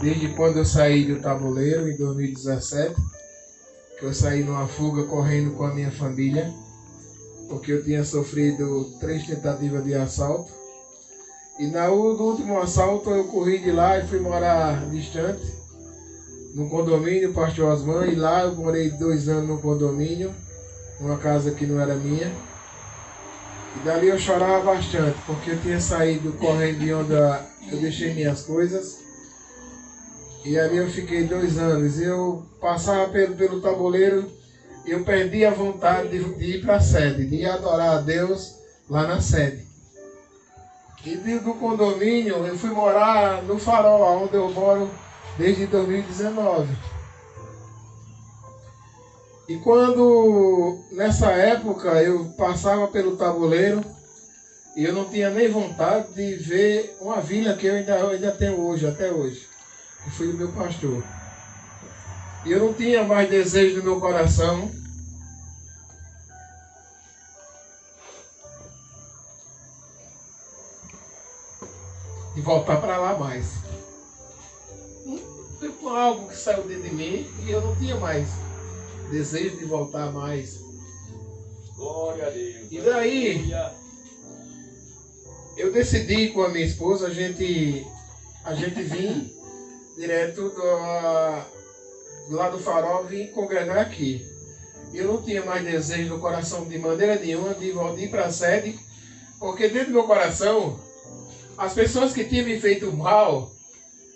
desde quando eu saí do tabuleiro, em 2017, que eu saí numa fuga correndo com a minha família, porque eu tinha sofrido 3 tentativas de assalto. E no último assalto eu corri de lá e fui morar distante, no condomínio Pastor Osman, e lá eu morei 2 anos no condomínio, numa casa que não era minha. E dali eu chorava bastante, porque eu tinha saído correndo de onde eu deixei minhas coisas. E ali eu fiquei 2 anos. E eu passava pelo tabuleiro e eu perdi a vontade de ir para a sede, de ir adorar a Deus lá na sede. E do condomínio eu fui morar no Farol, onde eu moro desde 2019. E quando, nessa época, eu passava pelo tabuleiro e eu não tinha nem vontade de ver uma vila que eu ainda tenho hoje, até hoje, que foi do meu pastor. E eu não tinha mais desejo no meu coração de voltar para lá mais. Foi algo que saiu dentro de mim e eu não tinha mais desejo de voltar mais. Glória a Deus. E daí eu decidi com a minha esposa a gente vir direto lá do Farol, vir congregar aqui. Eu não tinha mais desejo no coração de maneira nenhuma de ir para a sede, porque dentro do meu coração as pessoas que tinham me feito mal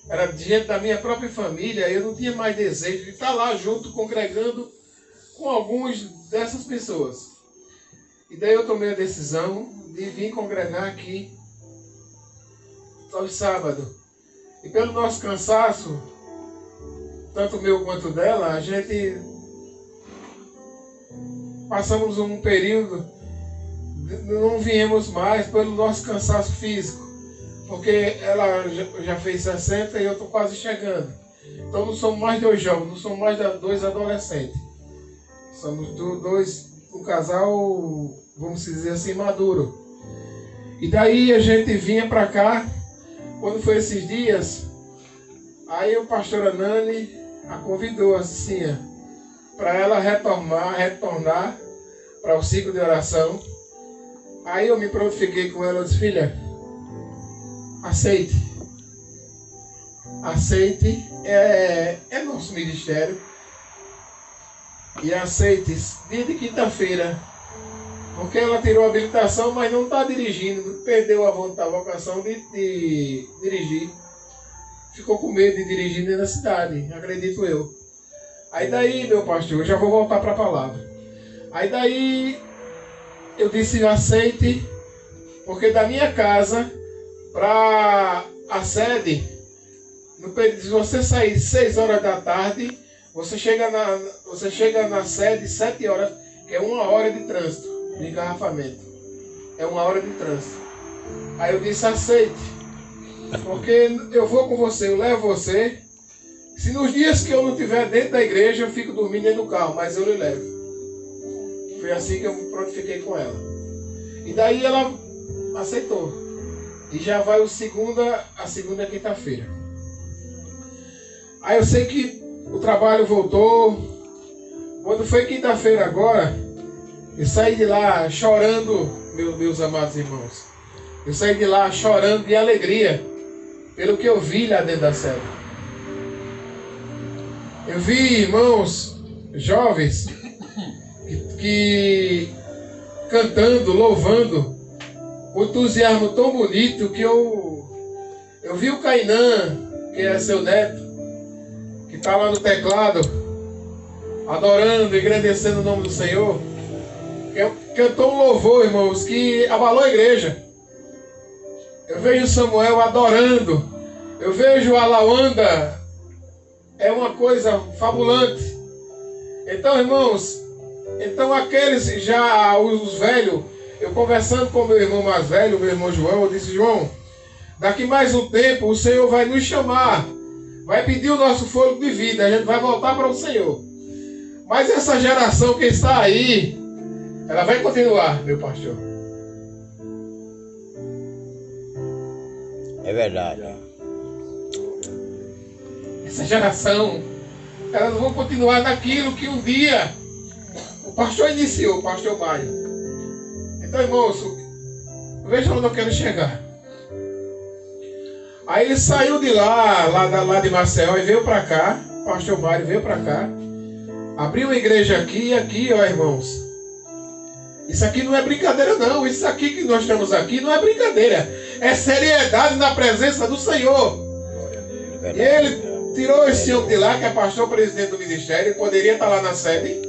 era gente da minha própria família. Eu não tinha mais desejo de estar lá junto, congregando com algumas dessas pessoas. E daí eu tomei a decisão de vir congregar aqui todo sábado. E pelo nosso cansaço, tanto meu quanto dela, a gente passamos um período, não viemos mais pelo nosso cansaço físico, porque ela já fez 60 e eu estou quase chegando. Então não somos mais 2 jovens, não somos mais 2 adolescentes. Somos um casal, vamos dizer assim, maduro. E daí a gente vinha para cá, quando foi esses dias, aí o pastor Anani a convidou assim, para ela retornar para o ciclo de oração. Aí eu me prontifiquei com ela, eu disse: filha, aceite, é nosso ministério, e aceite dia de quinta-feira, porque ela tirou a habilitação, mas não está dirigindo, perdeu a vocação de dirigir, ficou com medo de dirigir dentro da cidade, acredito eu. Aí daí, meu pastor, eu já vou voltar para a palavra. Aí daí eu disse: aceite, porque da minha casa para a sede, se você sair 6 horas da tarde, você chega na sede 7 horas, que é 1 hora de trânsito, de engarrafamento. É 1 hora de trânsito. Aí eu disse: aceite, porque eu vou com você, eu levo você. Se nos dias que eu não estiver dentro da igreja, eu fico dormindo dentro do carro, mas eu lhe levo. Foi assim que eu me prontifiquei com ela. E daí ela aceitou. E já vai a segunda quinta-feira. Aí eu sei que o trabalho voltou. Quando foi quinta-feira agora, eu saí de lá chorando, meus amados irmãos. Eu saí de lá chorando de alegria pelo que eu vi lá dentro da sede. Eu vi irmãos jovens que cantando, louvando, com entusiasmo tão bonito que eu vi o Cainã, que é seu neto, que está lá no teclado, adorando, engrandecendo o nome do Senhor. Cantou um louvor, irmãos, que abalou a igreja. Eu vejo Samuel adorando. Eu vejo a Lawanda. É uma coisa fabulante. Então, irmãos, aqueles já, os velhos, eu conversando com meu irmão mais velho, meu irmão João, eu disse: João, daqui mais um tempo o Senhor vai nos chamar, vai pedir o nosso fôlego de vida, a gente vai voltar para o Senhor. Mas essa geração que está aí, ela vai continuar, meu pastor. É verdade. essa geração, elas vão continuar naquilo que um dia o pastor iniciou, o pastor Mário. Então, irmãos, veja onde eu quero chegar. Aí ele saiu de lá de Maceió e veio para cá, o pastor Mário veio para cá, abriu uma igreja aqui e aqui, ó irmãos. Isso aqui não é brincadeira não, isso aqui que nós estamos aqui não é brincadeira, é seriedade na presença do Senhor. E ele tirou esse homem de lá, que é pastor presidente do ministério, poderia estar lá na sede,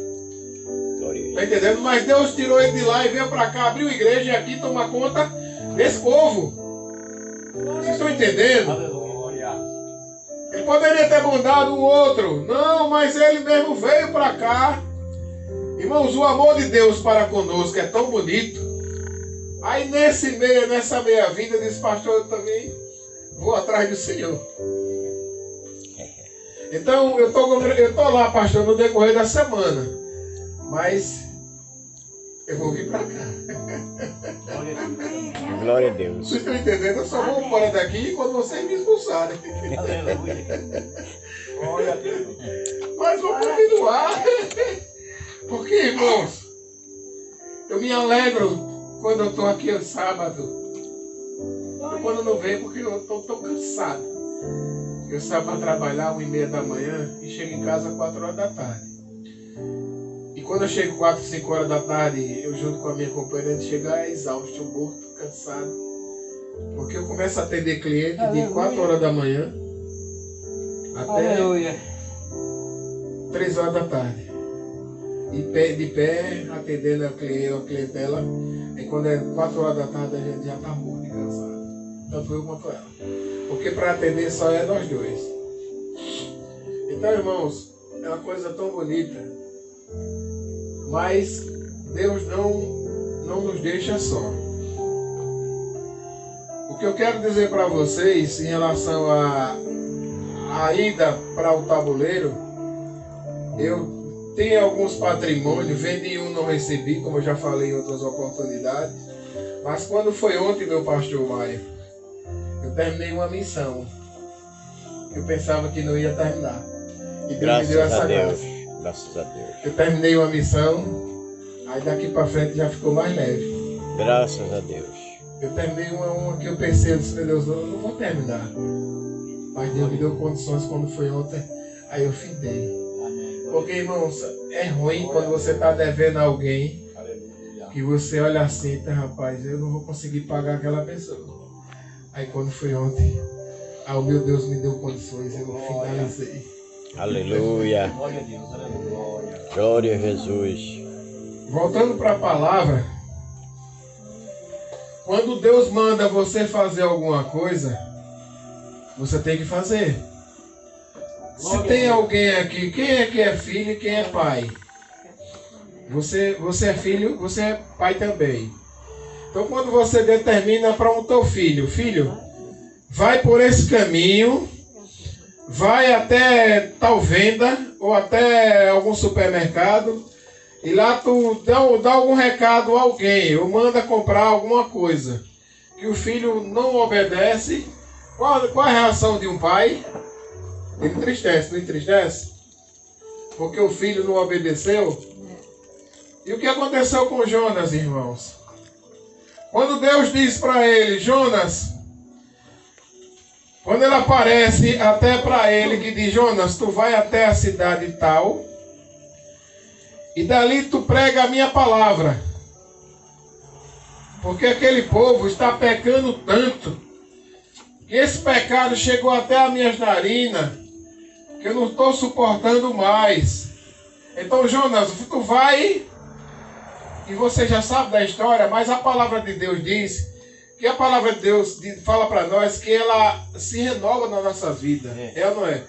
tá entendendo? Mas Deus tirou ele de lá e veio para cá, abriu a igreja e aqui tomar conta desse povo. Vocês estão entendendo? Aleluia. Ele poderia ter mandado um outro. Não, mas ele mesmo veio para cá. Irmãos, o amor de Deus para conosco é tão bonito. Aí nessa meia vida, eu disse, pastor, eu também vou atrás do Senhor. Então, eu tô lá, pastor, no decorrer da semana. Mas eu vou vir para cá. Glória a Deus. Vocês estão entendendo? Eu só vou embora daqui quando vocês me expulsarem. Glória a Deus. Mas vou continuar. Porque, irmãos, eu me alegro quando eu estou aqui no sábado. E quando não venho, porque eu estou tão cansado. Eu saio para trabalhar 1h30 da manhã e chego em casa às 4 horas da tarde. E quando eu chego 4, 5 horas da tarde, eu junto com a minha companheira, a gente chega exausto, morto, cansado. Porque eu começo a atender cliente de 4 horas da manhã até 3 horas da tarde. De pé, atendendo a clientela. E quando é 4 horas da tarde, a gente já está morto e cansado. Tanto eu quanto ela. Porque para atender só é nós dois. Então, irmãos, é uma coisa tão bonita. Mas Deus não nos deixa só. O que eu quero dizer para vocês em relação à ida para o tabuleiro, eu tenho alguns patrimônios, vendi um, não recebi, como eu já falei em outras oportunidades. Mas quando foi ontem, meu pastor Maia, eu terminei uma missão. Eu pensava que não ia terminar. E Deus me deu essa graça. Graças a Deus. Eu terminei uma missão, aí daqui para frente já ficou mais leve. Graças a Deus. Eu terminei uma que eu pensei, eu disse, meu Deus, eu não vou terminar. Mas Deus me deu condições quando foi ontem, aí eu findei. Porque, irmãos, é ruim quando você está devendo a alguém, que você olha assim, tá, rapaz, eu não vou conseguir pagar aquela pessoa. Aí quando foi ontem, o meu Deus me deu condições, eu finalizei. Aleluia. Glória a Deus. Aleluia. Glória a Jesus. Voltando para a palavra, quando Deus manda você fazer alguma coisa, você tem que fazer. Se tem alguém aqui, quem é que é filho e quem é pai? Você é filho, você é pai também. Então quando você determina para o teu filho, vai por esse caminho, vai até tal venda ou até algum supermercado e lá tu dá algum recado a alguém ou manda comprar alguma coisa que o filho não obedece. Qual é a reação de um pai? Ele entristece, não entristece? Porque o filho não obedeceu. E o que aconteceu com Jonas, irmãos? Quando Deus diz para ele, Jonas, quando ele aparece até para ele, que diz, Jonas, tu vai até a cidade tal, e dali tu prega a minha palavra. Porque aquele povo está pecando tanto, que esse pecado chegou até as minhas narinas, que eu não estou suportando mais. Então, Jonas, tu vai, e você já sabe da história, mas a palavra de Deus diz, que a palavra de Deus fala para nós que ela se renova na nossa vida. É ou não é?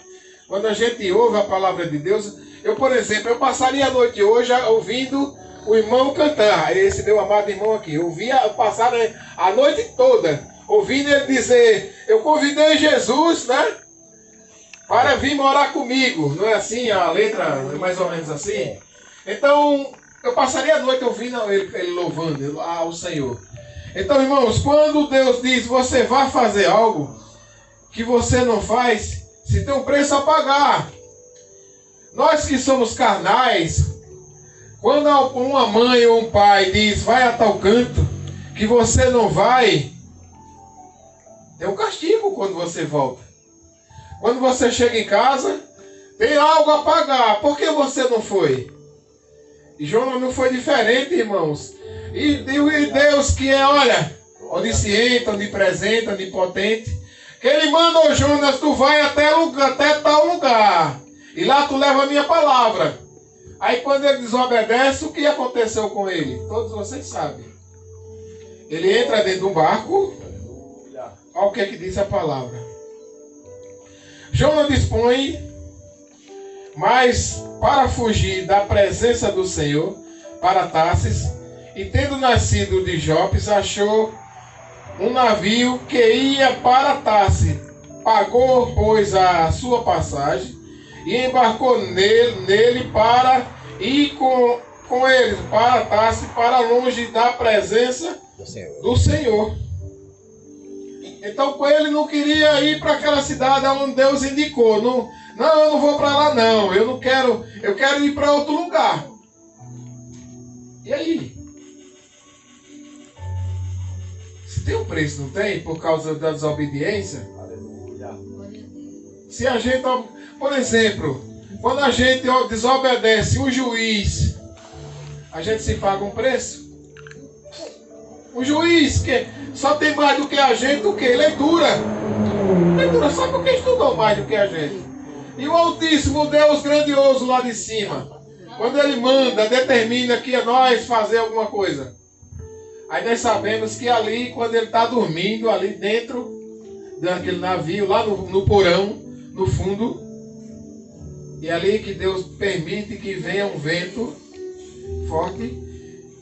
Quando a gente ouve a palavra de Deus, eu, por exemplo, eu passaria a noite hoje ouvindo o irmão cantar, esse meu amado irmão aqui, eu passar a noite toda, ouvindo ele dizer, eu convidei Jesus, né? Para vir morar comigo. Não é assim a letra? É mais ou menos assim? Então, eu passaria a noite ouvindo ele louvando ao Senhor. Então, irmãos, quando Deus diz, você vai fazer algo que você não faz, Se tem um preço a pagar. Nós que somos carnais, quando uma mãe ou um pai diz, vai a tal canto, que você não vai, tem um castigo quando você volta. Quando você chega em casa, tem algo a pagar. Por que você não foi? E Jonas não foi diferente, irmãos. E Deus que é, olha, onisciente, onipresente, onipotente, que ele manda ao Jonas, tu vai até tal lugar. E lá tu leva a minha palavra. Aí quando ele desobedece, o que aconteceu com ele? Todos vocês sabem. Ele entra dentro de um barco. Olha o que é que diz a palavra. Jonas dispõe, mas para fugir da presença do Senhor, para Tarsis, e tendo nascido de Jopes, achou um navio que ia para Tarsis. Pagou, pois, a sua passagem e embarcou nele para ir com eles para Tarsis, para longe da presença do Senhor. Então ele não queria ir para aquela cidade onde Deus indicou. Não, eu não vou para lá não. Eu quero ir para outro lugar. E aí? Se tem um preço, não tem? Por causa da desobediência? Aleluia. Se a gente, por exemplo, quando a gente desobedece um juiz, a gente se paga um preço? O juiz que só tem mais do que a gente, o quê? Leitura. Leitura só porque estudou mais do que a gente. E o Altíssimo, Deus grandioso lá de cima, quando Ele manda, determina que é nós fazer alguma coisa. Aí nós sabemos que ali, quando Ele está dormindo, ali dentro daquele navio, lá no porão, no fundo, e ali que Deus permite que venha um vento forte,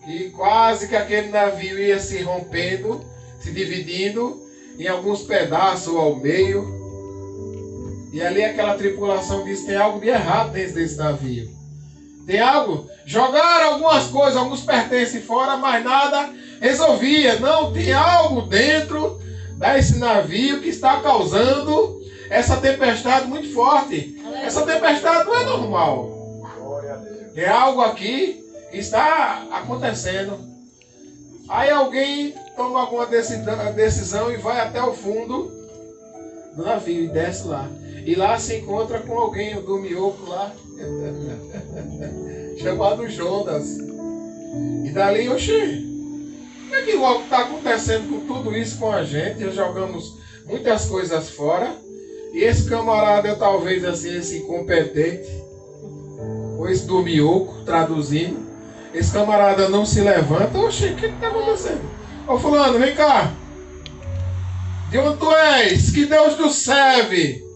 e quase que aquele navio ia se rompendo, se dividindo em alguns pedaços ao meio. E ali aquela tripulação diz que tem algo de errado dentro desse navio. Tem algo? Jogaram algumas coisas, alguns pertences fora, mas nada resolvia. Não, tem algo dentro desse navio que está causando essa tempestade muito forte. Essa tempestade não é normal. Tem algo aqui está acontecendo. Aí alguém toma alguma decisão e vai até o fundo do navio e desce lá. E lá se encontra com alguém, o Dumioco lá, chamado Jonas. E dali, oxê, como é que está acontecendo com tudo isso com a gente? Já jogamos muitas coisas fora. E esse camarada, talvez assim, esse incompetente, ou esse Dumioco, traduzindo, esse camarada não se levanta. Oxe, o que está acontecendo? Ô fulano, vem cá. De onde tu és? Que Deus tu serve?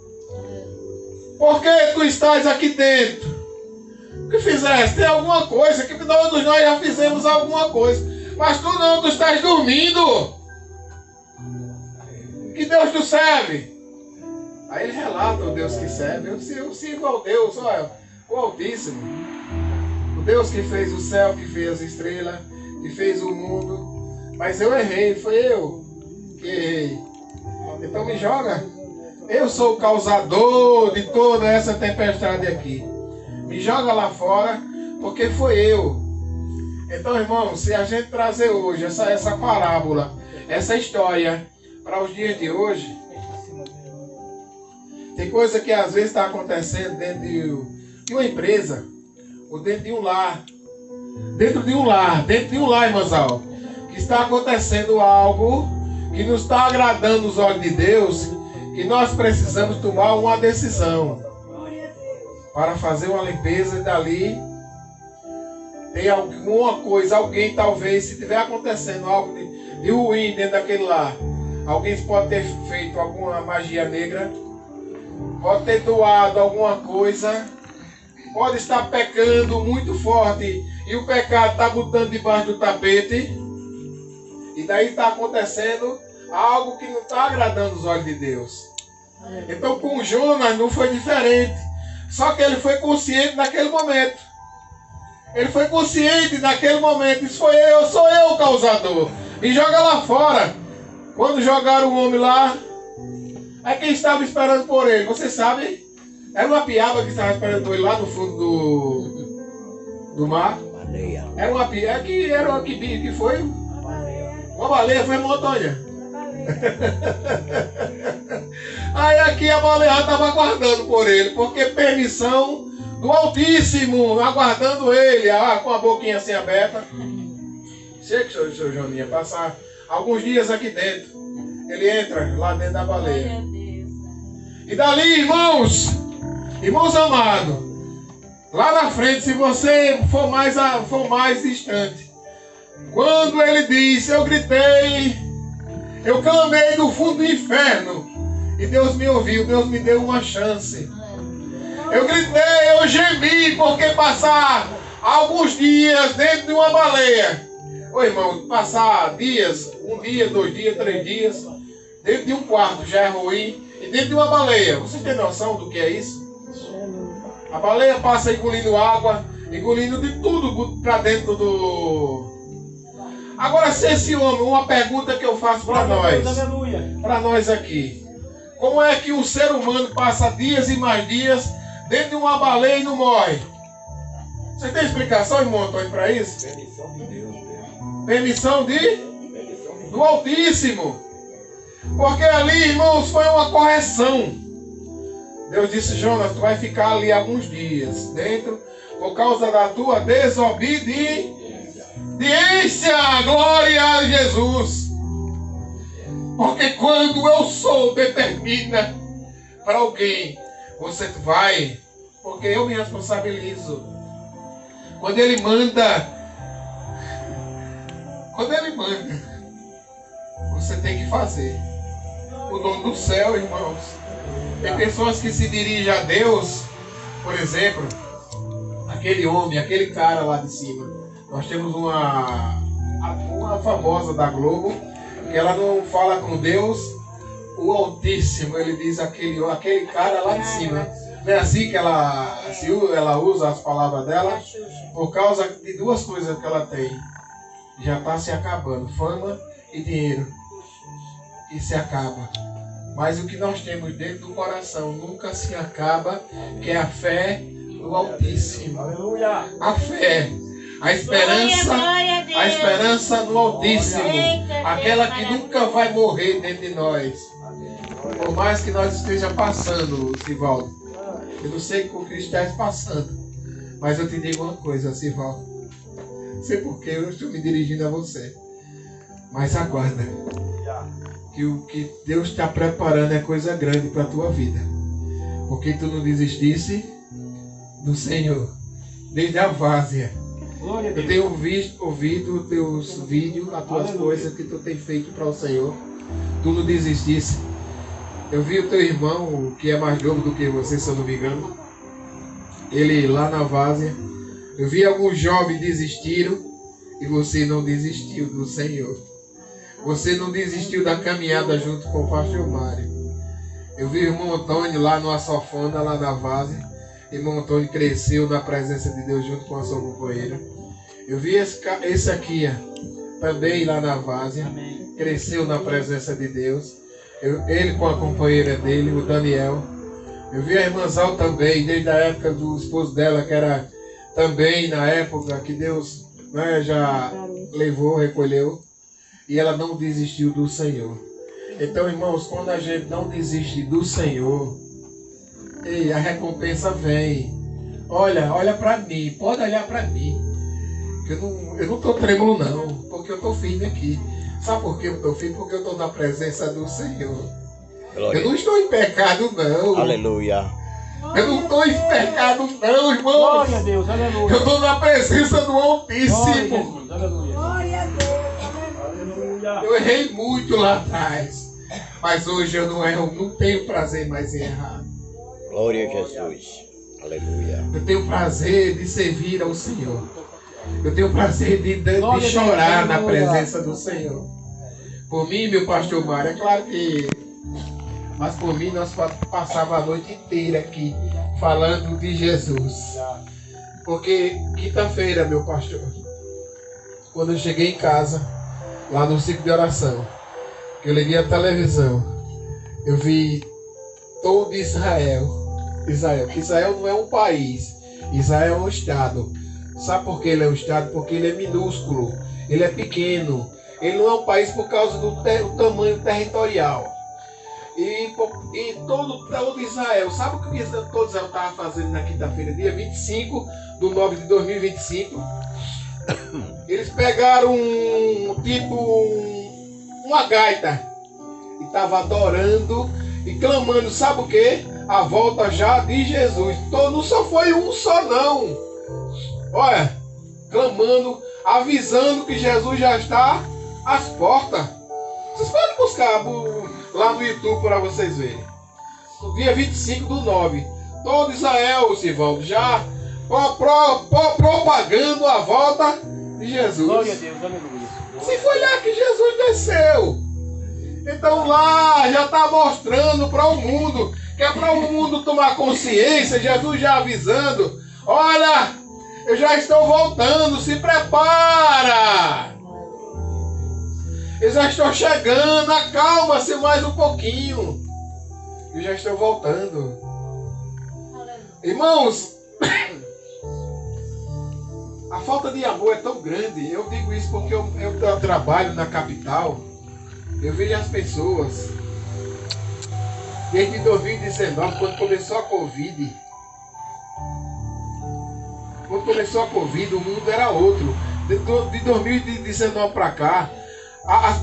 Por que tu estás aqui dentro? O que fizeste? Tem alguma coisa que todos nós já fizemos alguma coisa. Mas tu não, tu estás dormindo. Que Deus tu serve? Aí ele relata o Deus que serve. Eu sirvo ao Deus, olha, o Altíssimo. O Deus que fez o céu, que fez as estrelas, que fez o mundo. Mas eu errei, foi eu que errei. Então me joga. Eu sou o causador de toda essa tempestade aqui. Me joga lá fora, porque foi eu. Então, irmão, se a gente trazer hoje essa parábola, essa história, para os dias de hoje, tem coisa que às vezes está acontecendo dentro de uma empresa, ou dentro de um lar. Dentro de um lar, irmãozão, que está acontecendo algo que não está agradando os olhos de Deus, que nós precisamos tomar uma decisão para fazer uma limpeza. E dali tem alguma coisa, alguém talvez, se tiver acontecendo algo de ruim dentro daquele lar, alguém pode ter feito alguma magia negra, pode ter doado alguma coisa, pode estar pecando muito forte e o pecado está botando debaixo do tapete, e daí está acontecendo algo que não está agradando os olhos de Deus. Então com Jonas não foi diferente. Só que ele foi consciente naquele momento. Ele foi consciente naquele momento. Isso foi eu, sou eu o causador. E joga lá fora. Quando jogaram o homem lá, Aí quem estava esperando por ele, você sabe? Era uma piaba que estava esperando por ele lá no fundo do mar. Baleia. Era uma piaba que foi? Uma baleia, foi Montanha. Aí aqui a baleia estava aguardando por ele, porque permissão do Altíssimo, aguardando ele, com a boquinha assim aberta. Sei que o seu Joninha passar alguns dias aqui dentro. Ele entra lá dentro da baleia. E dali, irmãos amados, lá na frente, se você for mais distante, quando ele disse, eu gritei, eu clamei do fundo do inferno, e Deus me ouviu, Deus me deu uma chance. Eu gritei, eu gemi, porque passar alguns dias dentro de uma baleia, ô irmão, passar dias, 1 dia, 2 dias, 3 dias, dentro de um quarto já é ruim, e dentro de uma baleia, você tem noção do que é isso? A baleia passa engolindo água, engolindo de tudo para dentro do... Agora, se esse homem, uma pergunta que eu faço para nós aqui, como é que um ser humano passa dias e mais dias dentro de uma baleia e não morre? Você tem explicação, irmão Antônio, para isso? Permissão de Deus. Permissão do Altíssimo. Porque ali, irmãos, foi uma correção. Deus disse, Jonas, tu vai ficar ali alguns dias dentro por causa da tua desobediência. Glória a Jesus. Porque quando eu sou determina para alguém, você vai, porque eu me responsabilizo. Quando ele manda, você tem que fazer. O dono do céu, irmãos. Tem pessoas que se dirigem a Deus, por exemplo, aquele homem, aquele cara lá de cima. Nós temos uma famosa da Globo, que ela não fala com Deus, o Altíssimo, ele diz aquele cara lá de cima. Não é assim que ela usa as palavras dela? Por causa de 2 coisas que ela tem. Já está se acabando, fama e dinheiro. E se acaba. Mas o que nós temos dentro do coração nunca se acaba, que é a fé do Altíssimo. Aleluia. A fé, a esperança no Altíssimo, aquela que nunca vai morrer dentro de nós. Por mais que nós estejamos passando, Sivaldo, eu não sei o que estás passando, mas eu te digo uma coisa, Sivaldo. Não sei porque eu estou me dirigindo a você, mas aguarda. Que o que Deus está preparando é coisa grande para a tua vida. Porque tu não desistisse do Senhor. Desde a várzea. Eu tenho ouvido os teus vídeos, as tuas coisas que tu tem feito para o Senhor. Tu não desistisse. Eu vi o teu irmão, que é mais novo do que você, se eu não me engano. Ele lá na várzea. Eu vi alguns jovens desistiram e você não desistiu do Senhor. Você não desistiu da caminhada junto com o pastor Mário. Eu vi o irmão Antônio lá no Açofona, lá na várzea. O irmão Antônio cresceu na presença de Deus junto com a sua companheira. Eu vi esse aqui também lá na várzea. Cresceu na presença de Deus. Ele com a companheira dele, o Daniel. Eu vi a irmã Zal também, desde a época do esposo dela, que era também na época que Deus, né, já levou, recolheu. E ela não desistiu do Senhor. Então, irmãos, quando a gente não desiste do Senhor, a recompensa vem. Olha para mim, pode olhar para mim. Eu não estou trêmulo não, porque eu estou firme aqui. Sabe por que eu estou firme? Porque eu estou na presença do Senhor. Glória. Eu não estou em pecado não. Aleluia. Eu não estou em pecado não, irmãos. Glória a Deus, aleluia. Eu estou na presença do Altíssimo. Glória a Jesus, aleluia. Glória a Deus. Eu errei muito lá atrás, mas hoje eu não erro, não tenho prazer mais em errar. Glória a Jesus. Aleluia. Eu tenho prazer de servir ao Senhor. Eu tenho prazer de chorar na presença do Senhor. Por mim, meu pastor Mário, é claro que... Mas por mim, nós passávamos a noite inteira aqui falando de Jesus. Porque quinta-feira, meu pastor, quando eu cheguei em casa, lá no ciclo de oração, que eu liguei a televisão, eu vi todo Israel. Porque Israel não é um país. Israel é um estado. Sabe por que ele é um estado? Porque ele é minúsculo. Ele é pequeno. Ele não é um país por causa do tamanho territorial. E todo Israel. Sabe o que todo Israel estava fazendo na quinta-feira, dia 25/9/2025? Eles pegaram uma gaita e estavam adorando e clamando, sabe o que? A volta já de Jesus. Não só foi um só não. Olha, clamando, avisando que Jesus já está às portas. Vocês podem buscar lá no YouTube para vocês verem. No dia 25/9, todo Israel, Sivaldo, já propagando a volta de Jesus. Glória a Deus, aleluia. Se foi lá que Jesus desceu. Então lá já está mostrando para o mundo, que é para o mundo tomar consciência, Jesus já avisando, olha, eu já estou voltando, se prepara. Eu já estou chegando, acalma-se mais um pouquinho. Eu já estou voltando. Irmãos, a falta de amor é tão grande. Eu digo isso porque eu trabalho na capital. Eu vejo as pessoas, desde 2019, quando começou a Covid. Quando começou a Covid, o mundo era outro. De 2019 para cá,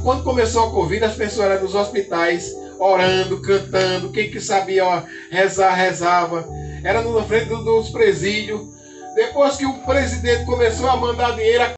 quando começou a Covid, as pessoas eram nos hospitais, orando, cantando. Quem que sabia rezar, rezava. Era na frente dos presídios. Depois que o presidente começou a mandar dinheiro,